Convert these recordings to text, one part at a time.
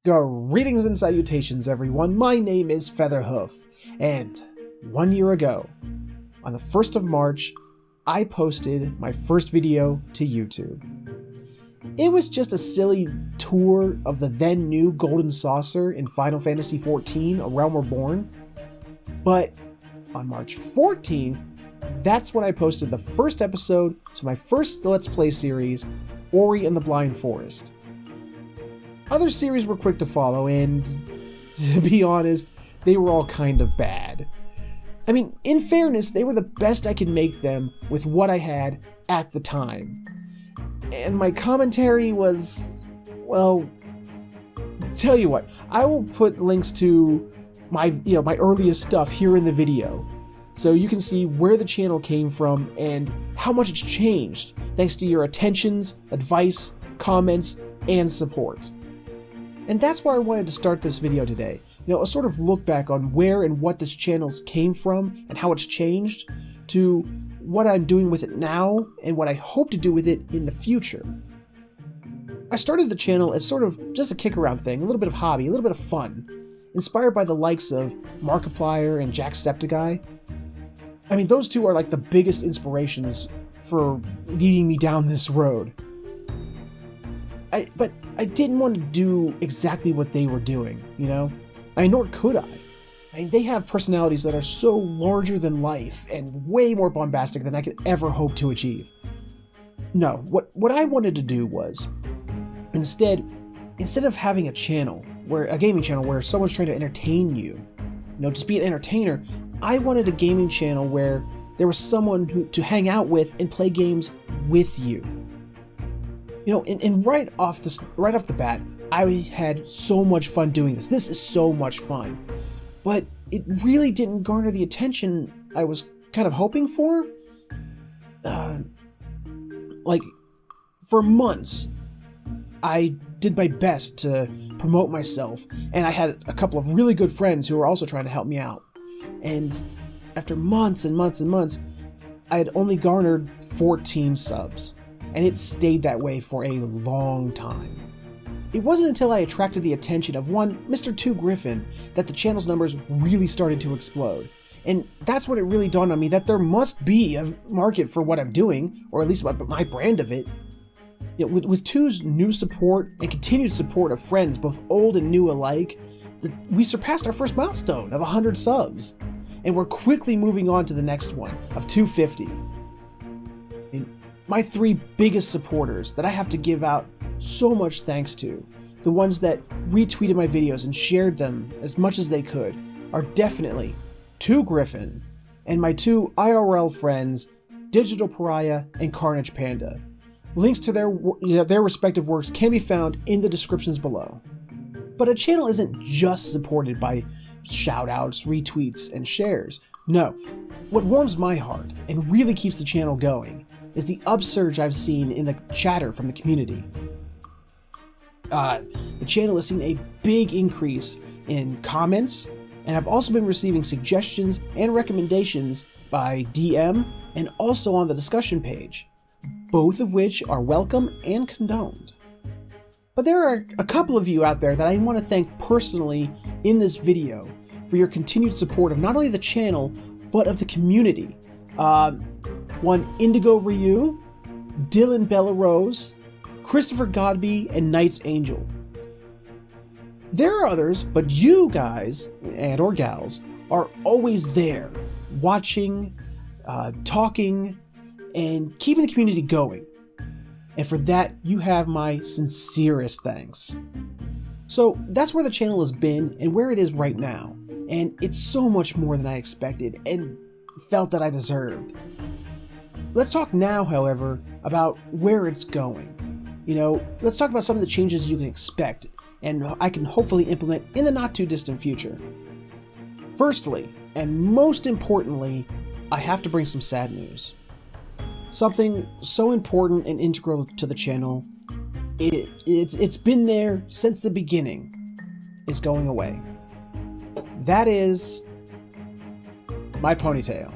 Greetings and salutations, everyone. My name is Featherhoof, and 1 year ago, on the 1st of March, I posted my first video to YouTube. It was just a silly tour of the then new Golden Saucer in Final Fantasy XIV, A Realm Reborn. But on March 14th, that's when I posted the first episode to my first Let's Play series, Ori and the Blind Forest. Other series were quick to follow, and to be honest, they were all kind of bad. I mean, in fairness, they were the best I could make them with what I had at the time. And my commentary was, well, tell you what, I will put links to my earliest stuff here in the video, so you can see where the channel came from and how much it's changed thanks to your attentions, advice, comments, and support. And that's where I wanted to start this video today. A sort of look back on where and what this channel came from and how it's changed to what I'm doing with it now and what I hope to do with it in the future. I started the channel as sort of just a kick-around thing, a little bit of hobby, a little bit of fun, inspired by the likes of Markiplier and Jacksepticeye. I mean, those two are like the biggest inspirations for leading me down this road. But I didn't want to do exactly what they were doing, I mean, nor could I. I mean, they have personalities that are so larger than life and way more bombastic than I could ever hope to achieve. No, what I wanted to do was, instead of having a gaming channel where someone's trying to entertain you, just be an entertainer, I wanted a gaming channel where there was someone to hang out with and play games with you. And right off the bat, I had so much fun doing this. This is so much fun. But it really didn't garner the attention I was kind of hoping for. For months, I did my best to promote myself, and I had a couple of really good friends who were also trying to help me out. And after months and months and months, I had only garnered 14 subs. And it stayed that way for a long time. It wasn't until I attracted the attention of one Mr. 2 Griffin that the channel's numbers really started to explode. And that's when it really dawned on me that there must be a market for what I'm doing, or at least my brand of it. With 2's new support and continued support of friends, both old and new alike, we surpassed our first milestone of 100 subs. And we're quickly moving on to the next one of 250. My 3 biggest supporters that I have to give out so much thanks to, the ones that retweeted my videos and shared them as much as they could, are definitely 2 Griffin and my 2 IRL friends, Digital Pariah and Carnage Panda. Links to their respective works can be found in the descriptions below. But a channel isn't just supported by shoutouts, retweets, and shares. No, what warms my heart and really keeps the channel going is the upsurge I've seen in the chatter from the community. The channel has seen a big increase in comments, and I've also been receiving suggestions and recommendations by DM and also on the discussion page, both of which are welcome and condoned. But there are a couple of you out there that I want to thank personally in this video for your continued support of not only the channel, but of the community. One Indigo Ryu, Dylan Bella Rose, Christopher Godby, and Knights Angel. There are others, but you guys, and or gals, are always there, watching, talking, and keeping the community going. And for that, you have my sincerest thanks. So that's where the channel has been and where it is right now. And it's so much more than I expected and felt that I deserved. Let's talk now, however, about where it's going. Let's talk about some of the changes you can expect and I can hopefully implement in the not too distant future. Firstly, and most importantly, I have to bring some sad news. Something so important and integral to the channel, it's been there since the beginning, is going away. That is my ponytail.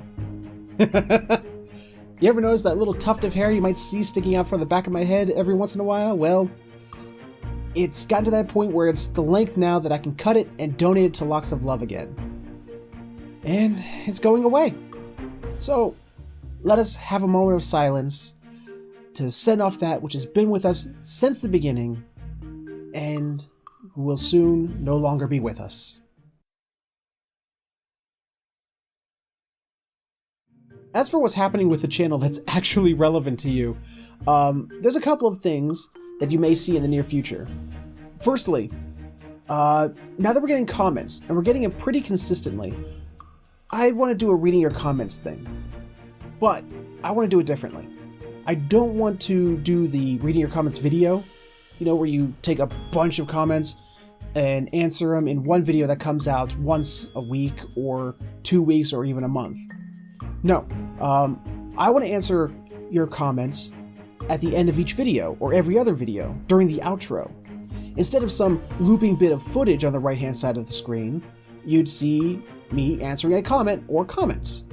You ever notice that little tuft of hair you might see sticking out from the back of my head every once in a while? Well, it's gotten to that point where it's the length now that I can cut it and donate it to Locks of Love again. And it's going away. So let us have a moment of silence to send off that which has been with us since the beginning and who will soon no longer be with us. As for what's happening with the channel that's actually relevant to you, there's a couple of things that you may see in the near future. Firstly, now that we're getting comments, and we're getting them pretty consistently, I want to do a reading your comments thing. But I want to do it differently. I don't want to do the reading your comments video, where you take a bunch of comments and answer them in one video that comes out once a week or 2 weeks or even a month. No, I want to answer your comments at the end of each video or every other video during the outro. Instead of some looping bit of footage on the right-hand side of the screen, you'd see me answering a comment or comments.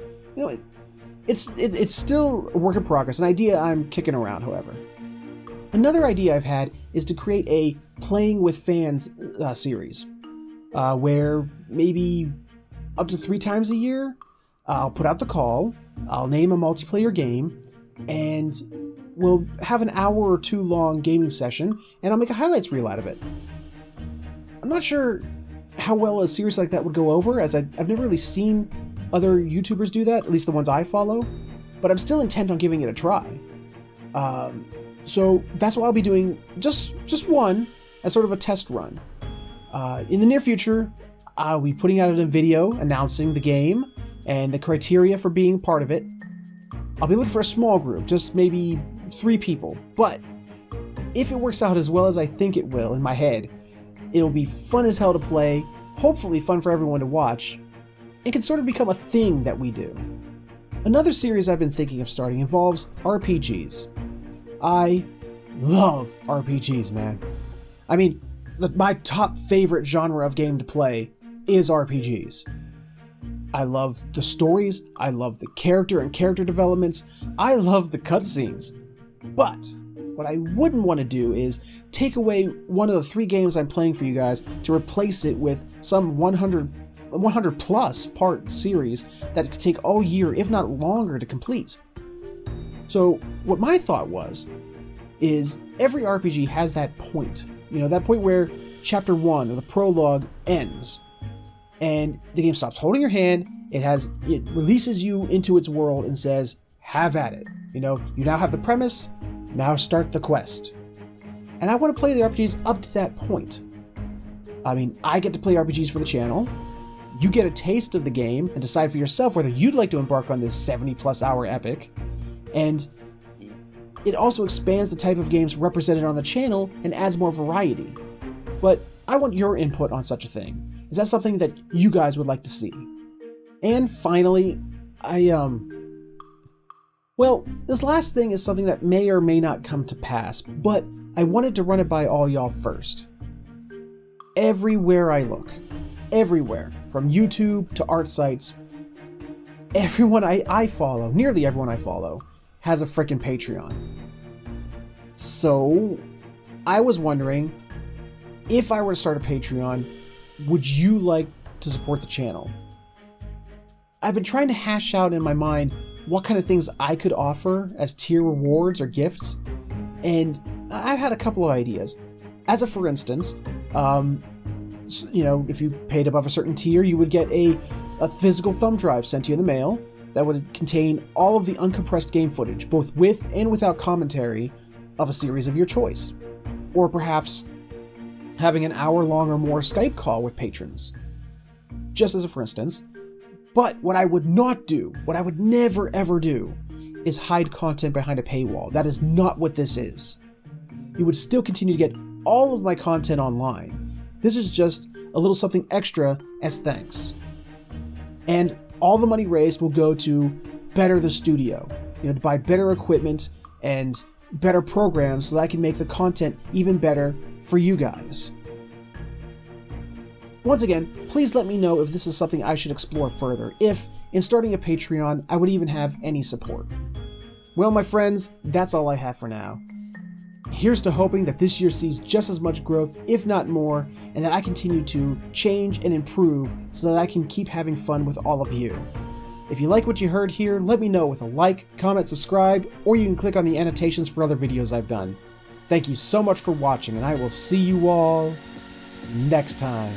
It's still a work in progress, an idea I'm kicking around, however. Another idea I've had is to create a Playing with Fans series, where maybe up to 3 times a year, I'll put out the call, I'll name a multiplayer game, and we'll have an hour or 2 long gaming session, and I'll make a highlights reel out of it. I'm not sure how well a series like that would go over, as I've never really seen other YouTubers do that, at least the ones I follow, but I'm still intent on giving it a try. So that's what I'll be doing, just one, as sort of a test run. In the near future, I'll be putting out a video announcing the game and the criteria for being part of it. I'll be looking for a small group, just maybe 3 people, but if it works out as well as I think it will in my head, it'll be fun as hell to play, hopefully fun for everyone to watch, and can sort of become a thing that we do. Another series I've been thinking of starting involves RPGs. I love RPGs, man. I mean, my top favorite genre of game to play is RPGs. I love the stories, I love the character and character developments, I love the cutscenes. But what I wouldn't want to do is take away one of the 3 games I'm playing for you guys to replace it with some 100 plus part series that could take all year, if not longer, to complete. So what my thought is every RPG has that point, that point where chapter 1 or the prologue ends and the game stops holding your hand, it releases you into its world and says, have at it. You now have the premise, now start the quest. And I want to play the RPGs up to that point. I mean, I get to play RPGs for the channel. You get a taste of the game and decide for yourself whether you'd like to embark on this 70+ hour epic. And it also expands the type of games represented on the channel and adds more variety. But I want your input on such a thing. Is that something that you guys would like to see? And finally, well, this last thing is something that may or may not come to pass, but I wanted to run it by all y'all first. Everywhere I look, everywhere, from YouTube to art sites, everyone I follow, nearly everyone I follow, has a frickin' Patreon. So, I was wondering, if I were to start a Patreon, would you like to support the channel? I've been trying to hash out in my mind what kind of things I could offer as tier rewards or gifts, and I've had a couple of ideas. As a for instance, if you paid above a certain tier, you would get a physical thumb drive sent to you in the mail that would contain all of the uncompressed game footage, both with and without commentary, of a series of your choice. Or perhaps having an hour-long or more Skype call with patrons. Just as a for instance. But what I would not do, what I would never ever do, is hide content behind a paywall. That is not what this is. You would still continue to get all of my content online. This is just a little something extra as thanks. And all the money raised will go to better the studio, to buy better equipment and better programs so that I can make the content even better for you guys. Once again, please let me know if this is something I should explore further, if, in starting a Patreon, I would even have any support. Well, my friends, that's all I have for now. Here's to hoping that this year sees just as much growth, if not more, and that I continue to change and improve so that I can keep having fun with all of you. If you like what you heard here, let me know with a like, comment, subscribe, or you can click on the annotations for other videos I've done. Thank you so much for watching, and I will see you all next time.